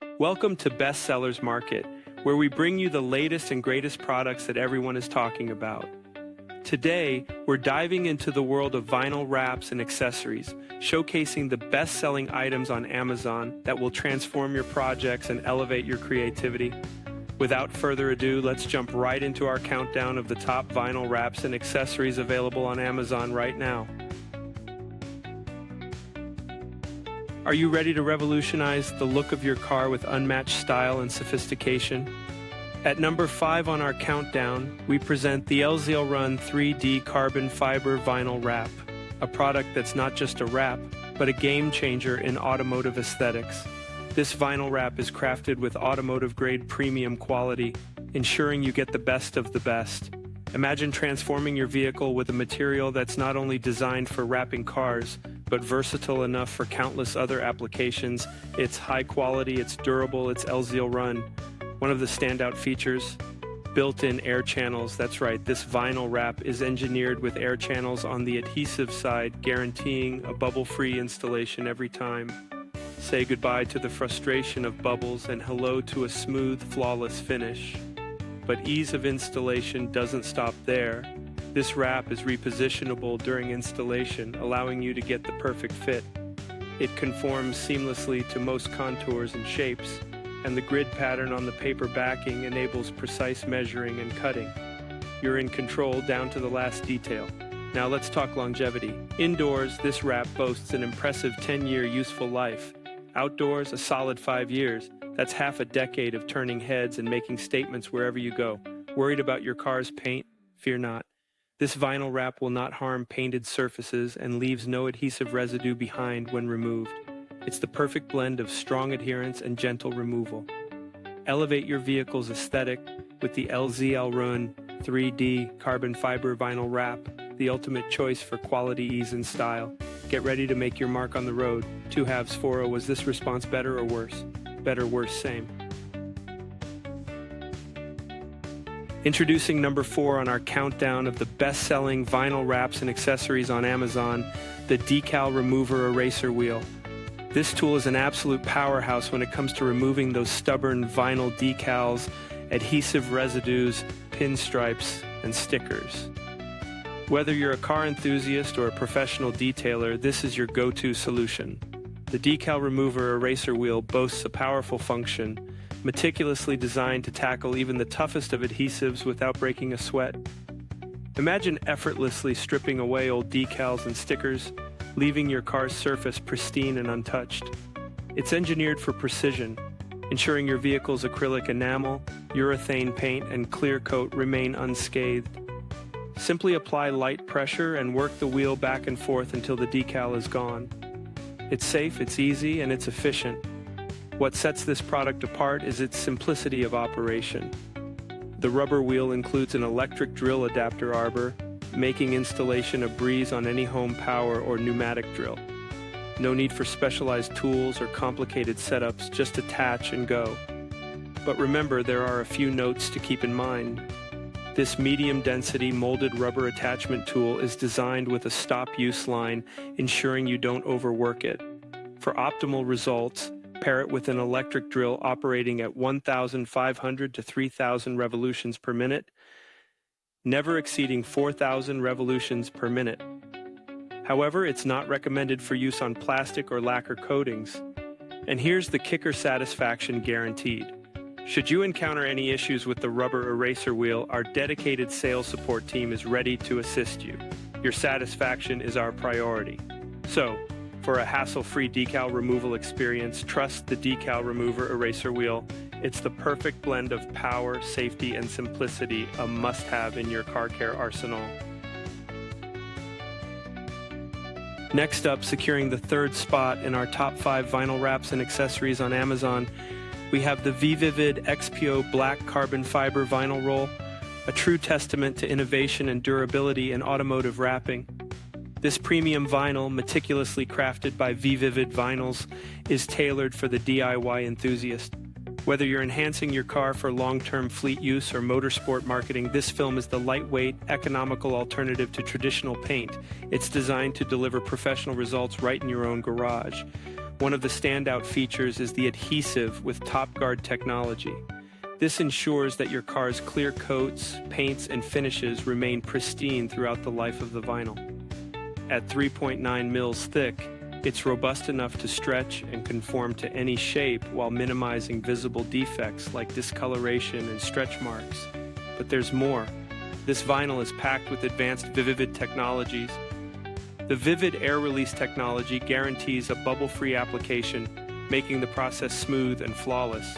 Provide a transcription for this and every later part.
Welcome to Bestsellers Market, where we bring you the latest and greatest products that everyone is talking about. Today, we're diving into the world of vinyl wraps and accessories, showcasing the best-selling items on Amazon that will transform your projects and elevate your creativity. Without further ado, let's jump right into our countdown of the top vinyl wraps and accessories available on Amazon right now. Are you ready to revolutionize the look of your car with unmatched style and sophistication? At number 5 on our countdown, we present the LZL Run 3D Carbon Fiber Vinyl Wrap, a product that's not just a wrap, but a game changer in automotive aesthetics. This vinyl wrap is crafted with automotive-grade premium quality, ensuring you get the best of the best. Imagine transforming your vehicle with a material that's not only designed for wrapping cars, but versatile enough for countless other applications. It's high quality, it's durable, it's LZL Run. One of the standout features, built-in air channels. That's right, this vinyl wrap is engineered with air channels on the adhesive side, guaranteeing a bubble-free installation every time. Say goodbye to the frustration of bubbles and hello to a smooth, flawless finish. But ease of installation doesn't stop there. This wrap is repositionable during installation, allowing you to get the perfect fit. It conforms seamlessly to most contours and shapes, and the grid pattern on the paper backing enables precise measuring and cutting. You're in control down to the last detail. Now let's talk longevity. Indoors, this wrap boasts an impressive 10-year useful life. Outdoors, a solid 5 years. That's half a decade of turning heads and making statements wherever you go. Worried about your car's paint? Fear not. This vinyl wrap will not harm painted surfaces and leaves no adhesive residue behind when removed. It's the perfect blend of strong adherence and gentle removal. Elevate your vehicle's aesthetic with the LZL Run 3D Carbon Fiber Vinyl Wrap, the ultimate choice for quality, ease, and style. Get ready to make your mark on the road. 2 halves 4. Was this response better or worse? Better, worse, same. Introducing number 4 on our countdown of the best-selling vinyl wraps and accessories on Amazon, the Decal Remover Eraser Wheel. This tool is an absolute powerhouse when it comes to removing those stubborn vinyl decals, adhesive residues, pinstripes, and stickers. Whether you're a car enthusiast or a professional detailer, this is your go-to solution. The Decal Remover Eraser Wheel boasts a powerful function, meticulously designed to tackle even the toughest of adhesives without breaking a sweat. Imagine effortlessly stripping away old decals and stickers, leaving your car's surface pristine and untouched. It's engineered for precision, ensuring your vehicle's acrylic enamel, urethane paint, and clear coat remain unscathed. Simply apply light pressure and work the wheel back and forth until the decal is gone. It's safe, it's easy, and it's efficient. What sets this product apart is its simplicity of operation. The rubber wheel includes an electric drill adapter arbor, making installation a breeze on any home power or pneumatic drill. No need for specialized tools or complicated setups, just attach and go. But remember, there are a few notes to keep in mind. This medium-density molded rubber attachment tool is designed with a stop-use line, ensuring you don't overwork it. For optimal results, pair it with an electric drill operating at 1,500 to 3,000 revolutions per minute, never exceeding 4,000 revolutions per minute. However, it's not recommended for use on plastic or lacquer coatings. And here's the kicker: satisfaction guaranteed. Should you encounter any issues with the rubber eraser wheel, our dedicated sales support team is ready to assist you. Your satisfaction is our priority. So, for a hassle-free decal removal experience, trust the Decal Remover Eraser Wheel. It's the perfect blend of power, safety, and simplicity, a must-have in your car care arsenal. Next up, securing the 3rd spot in our top 5 vinyl wraps and accessories on Amazon, we have the VViViD XPO Black Carbon Fiber Vinyl Roll, a true testament to innovation and durability in automotive wrapping. This premium vinyl, meticulously crafted by VViViD Vinyls, is tailored for the DIY enthusiast. Whether you're enhancing your car for long-term fleet use or motorsport marketing, this film is the lightweight, economical alternative to traditional paint. It's designed to deliver professional results right in your own garage. One of the standout features is the adhesive with TopGuard technology. This ensures that your car's clear coats, paints, and finishes remain pristine throughout the life of the vinyl. At 3.9 mils thick, it's robust enough to stretch and conform to any shape while minimizing visible defects like discoloration and stretch marks. But there's more. This vinyl is packed with advanced VViViD technologies. The VViViD air release technology guarantees a bubble-free application, making the process smooth and flawless.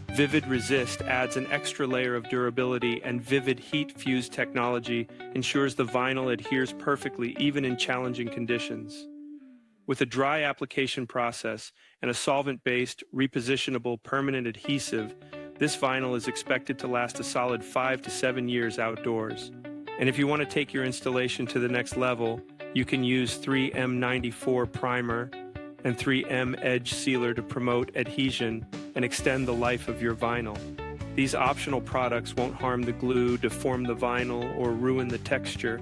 VViViD Resist adds an extra layer of durability, and VViViD Heat Fuse technology ensures the vinyl adheres perfectly even in challenging conditions. With a dry application process and a solvent-based, repositionable permanent adhesive, this vinyl is expected to last a solid 5 to 7 years outdoors. And if you want to take your installation to the next level, you can use 3M94 primer and 3M Edge Sealer to promote adhesion and extend the life of your vinyl. These optional products won't harm the glue, deform the vinyl, or ruin the texture.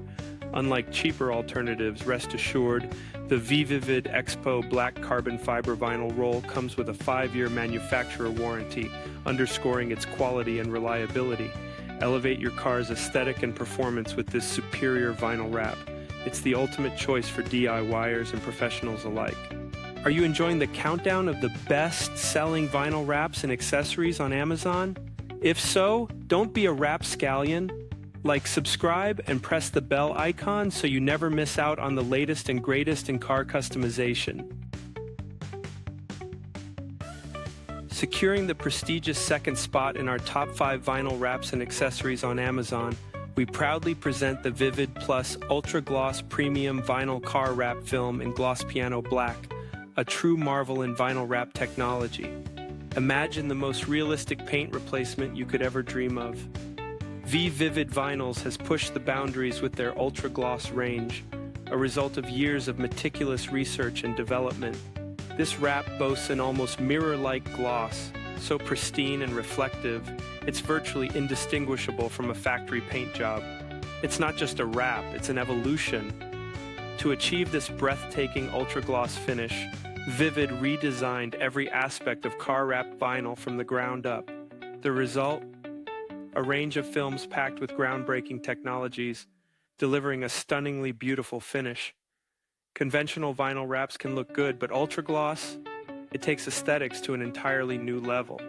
Unlike cheaper alternatives, rest assured, the VViViD Expo Black Carbon Fiber Vinyl Roll comes with a 5-year manufacturer warranty, underscoring its quality and reliability. Elevate your car's aesthetic and performance with this superior vinyl wrap. It's the ultimate choice for DIYers and professionals alike. Are you enjoying the countdown of the best-selling vinyl wraps and accessories on Amazon? If so, don't be a rapscallion. Like, subscribe, and press the bell icon so you never miss out on the latest and greatest in car customization. Securing the prestigious second spot in our top 5 vinyl wraps and accessories on Amazon, we proudly present the VViViD Plus Ultra Gloss Premium Vinyl Car Wrap Film in Gloss Piano Black, a true marvel in vinyl wrap technology. Imagine the most realistic paint replacement you could ever dream of. VViViD Vinyls has pushed the boundaries with their Ultra Gloss range, a result of years of meticulous research and development. This wrap boasts an almost mirror-like gloss, so pristine and reflective, it's virtually indistinguishable from a factory paint job. It's not just a wrap, it's an evolution. To achieve this breathtaking Ultra Gloss finish, VViViD redesigned every aspect of car wrap vinyl from the ground up. The result? A range of films packed with groundbreaking technologies, delivering a stunningly beautiful finish. Conventional vinyl wraps can look good, but Ultra Gloss? It takes aesthetics to an entirely new level.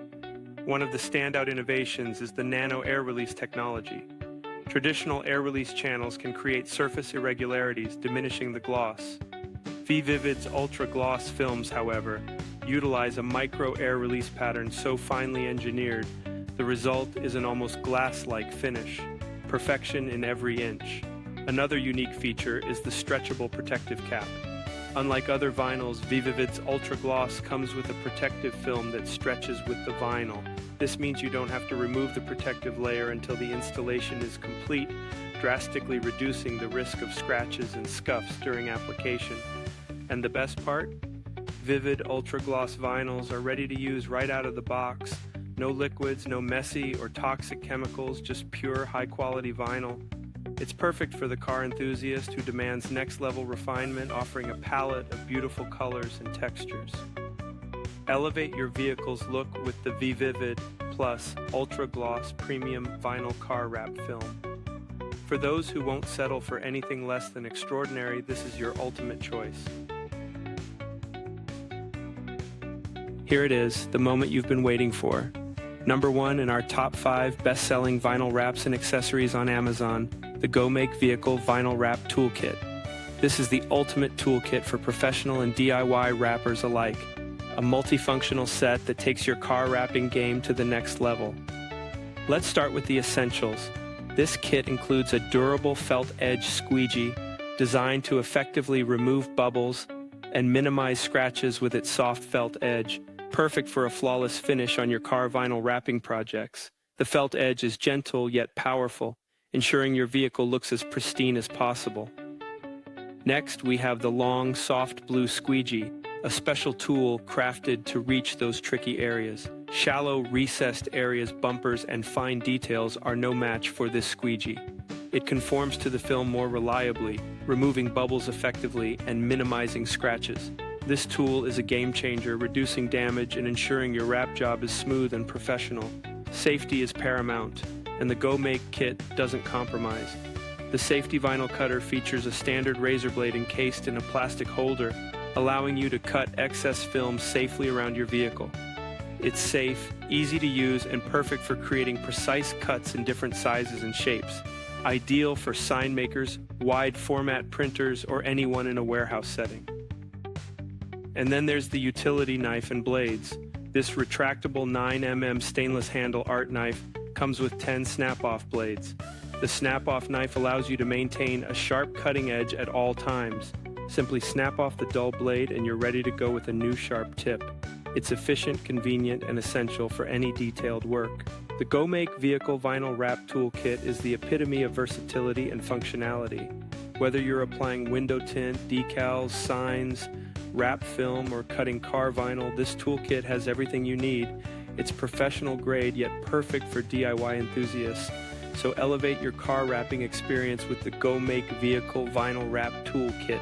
One of the standout innovations is the nano air release technology. Traditional air release channels can create surface irregularities, diminishing the gloss. VViViD's Ultra Gloss films, however, utilize a micro air release pattern so finely engineered, the result is an almost glass-like finish, perfection in every inch. Another unique feature is the stretchable protective cap. Unlike other vinyls, VViViD's Ultra Gloss comes with a protective film that stretches with the vinyl. This means you don't have to remove the protective layer until the installation is complete, drastically reducing the risk of scratches and scuffs during application. And the best part? VViViD Ultra Gloss vinyls are ready to use right out of the box. No liquids, no messy or toxic chemicals, just pure high-quality vinyl. It's perfect for the car enthusiast who demands next-level refinement, offering a palette of beautiful colors and textures. Elevate your vehicle's look with the VViViD Plus Ultra Gloss Premium Vinyl Car Wrap Film. For those who won't settle for anything less than extraordinary, this is your ultimate choice. Here it is, the moment you've been waiting for. Number 1 in our top 5 best-selling vinyl wraps and accessories on Amazon, the Gomake Vehicle Vinyl Wrap Toolkit. This is the ultimate toolkit for professional and DIY wrappers alike, a multifunctional set that takes your car wrapping game to the next level. Let's start with the essentials. This kit includes a durable felt edge squeegee designed to effectively remove bubbles and minimize scratches with its soft felt edge, perfect for a flawless finish on your car vinyl wrapping projects. The felt edge is gentle yet powerful, ensuring your vehicle looks as pristine as possible. Next, we have the long, soft blue squeegee, a special tool crafted to reach those tricky areas. Shallow, recessed areas, bumpers, and fine details are no match for this squeegee. It conforms to the film more reliably, removing bubbles effectively and minimizing scratches. This tool is a game changer, reducing damage and ensuring your wrap job is smooth and professional. Safety is paramount, and the Gomake kit doesn't compromise. The safety vinyl cutter features a standard razor blade encased in a plastic holder, allowing you to cut excess film safely around your vehicle. It's safe, easy to use, and perfect for creating precise cuts in different sizes and shapes. Ideal for sign makers, wide format printers, or anyone in a warehouse setting. And then there's the utility knife and blades. This retractable 9mm stainless handle art knife comes with 10 snap-off blades. The snap-off knife allows you to maintain a sharp cutting edge at all times. Simply snap off the dull blade and you're ready to go with a new sharp tip. It's efficient, convenient, and essential for any detailed work. The Gomake Vehicle Vinyl Wrap Toolkit is the epitome of versatility and functionality. Whether you're applying window tint, decals, signs, wrap film, or cutting car vinyl, this toolkit has everything you need. It's professional grade, yet perfect for DIY enthusiasts. So elevate your car wrapping experience with the Gomake Vehicle Vinyl Wrap Toolkit.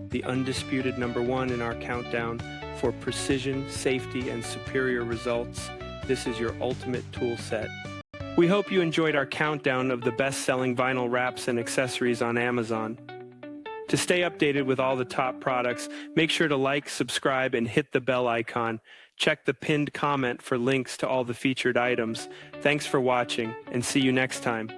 The undisputed #1 in our countdown for precision, safety, and superior results. This is your ultimate tool set. We hope you enjoyed our countdown of the best-selling vinyl wraps and accessories on Amazon. To stay updated with all the top products, make sure to like, subscribe, and hit the bell icon. Check the pinned comment for links to all the featured items. Thanks for watching, and see you next time.